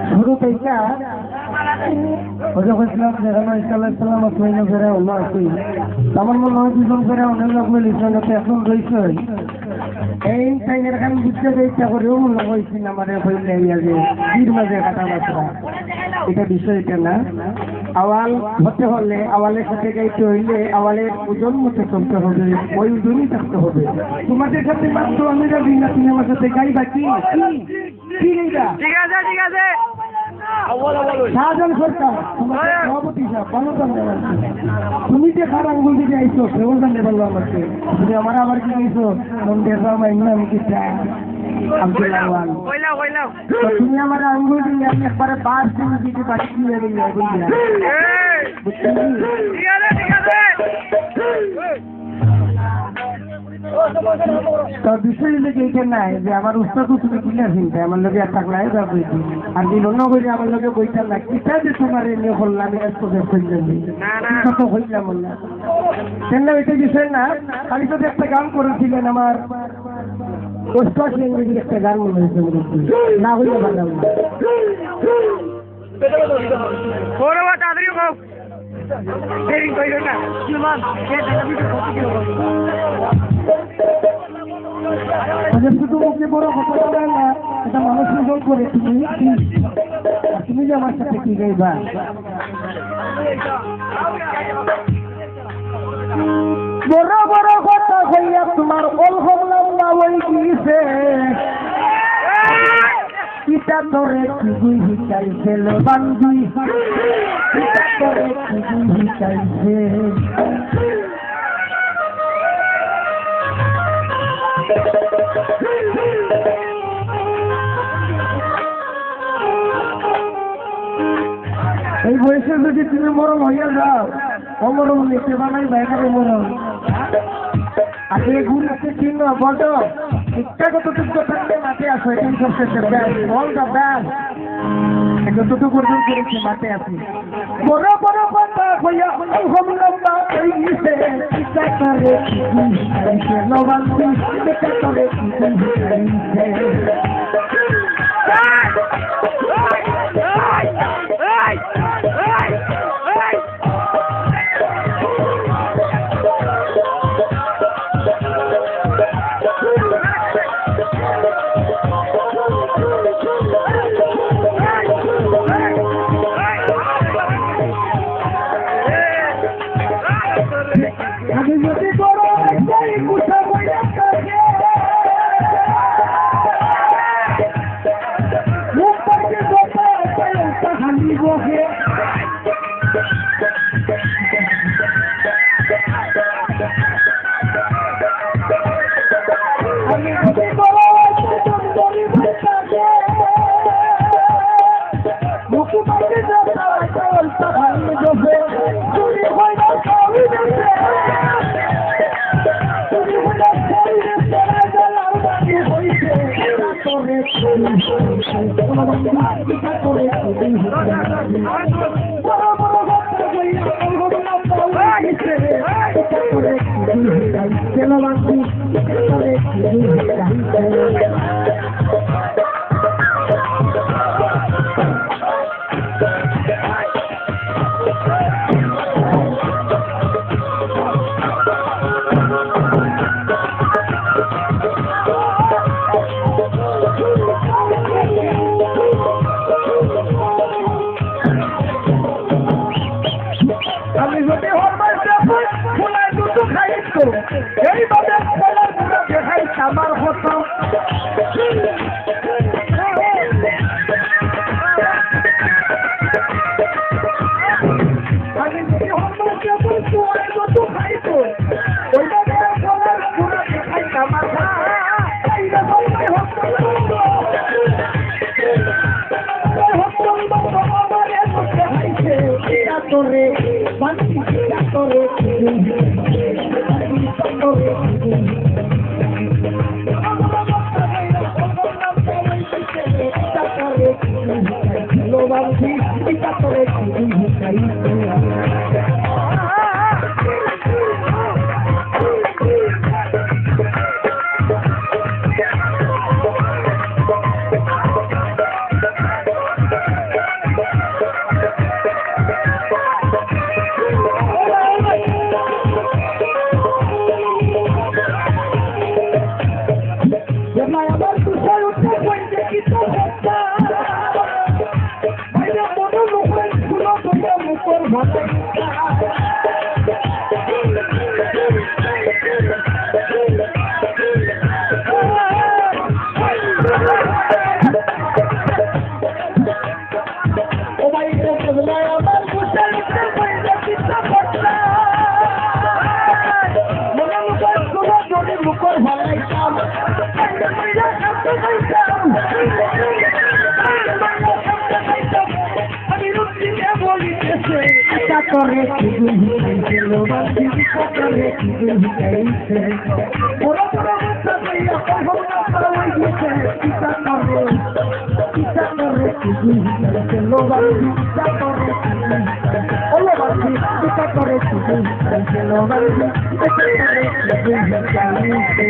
শুরু থেকে হজরত ইসলাম করে আমার মনে হয় দুজন করে অনেক লোক মিলিয়ে এখন রয়েছে এই টাইমের খান বুঝতে ইচ্ছা করেও মনে হয়েছি আমার হইলে যে বীর মাঝে কাটাবাসা এটা বিষয়টা না। আওয়াল হতে হলে আওয়ালের সাথে গাইতে হইলে আওয়ালের ওজন মতো চলতে হবে, ওই ওজনই থাকতে হবে। তোমাদের সাথে মাত্র আমি যাবি না, তুমি আমার সাথে গাইবা কি ঠিক আছে ঠিক আছে। শাহজাহান সরকার তোমাদের সভাপতি সাহেব ভালো জানতে পারছি, তুমি যে খারাপ আঙ্গুল দিকে আইছো সেও জানতে পারলো আমাকে। তুমি আমার আবার কি গেছো মন্দির আমি কি আব্দুল আওয়াল, তুমি আমার আঙ্গুল দিয়ে আমি একবারে 5 দিন দিতে পারছি তো বিষয় লেগে এইটা নাই যে আমার উস্তাদ তুমি কিনে চিনতে আমার লোকে আর থাকলাই যা বইছি আর দিন অন্য করে আমার লোকে বইটা না কিটা যে তোমার নিয়ে বললাম কত হইলাম বললাম কেন এটা বিষয় না। খালি যদি একটা গান করেছিলেন আমার অষ্টআশি ইংরেজির একটা গান মনে হয়েছে না হইলে পারলাম না। শুধু মুখে বড় কথা বলে না, এটা মানুষ নির্ভর করে তুমি যে আমার সাথে কি গাইবা। বড় বড় কথা হইয়া তোমার অল হলাম না ওই গিয়েছে কিতা তোরে কি গুই হিচাইছে লো বান্ধি, কিতা তোরে কি গুই হিচাইছে। এই বয়সে যদি তুমি মরম হইয়া যাও অমরম লিখতে বানাই বাইকারে মরম আগে গুণ আছে চিহ্ন বলো শিক্ষাগত যোগ্য থাকলে মাঠে আসো, এটাই সবচেয়ে ব্যাস অল দ্য ব্যাস যতটুকু পর্যন্ত করেছি মাঠে আসি। বড় বড় কথা হইয়া হলাম না ওই গিয়েছে কিতা করে নবান্তি কিতা করে আমি যদি বড় একটাই কুঠা বইয়া থাকে মুখ পাশে কথা হানি বসে আমি যদি বড় মুখ পাশে কথা হানি বসে চুরি হয় না সবই দেখে আমি যদি ফুলাই দুটো খাইতো এইভাবে ফলার গুঁড়ো খাই আমার হতো আমি যদি ফুলাই দুটো খাইতো ওইভাবে ফলার গুঁড়ো খাই আমার তোরে বান্তি তোরে তোরে আমি রুচিকে বলিতেছে চিতা করে কি বুঝিয়েছিল বান্ধি চিতা করে কি বুঝিয়েছে বড় বড় কথা কইয়া কখন না হইছে চিতা করে কি বুঝিয়েছিল বান্ধি চিতা করে কি বুঝিয়েছে ওলো বান্ধি চিতা করে কি বুঝিয়েছিল বান্ধি চিতা করে কি বুঝিয়েছে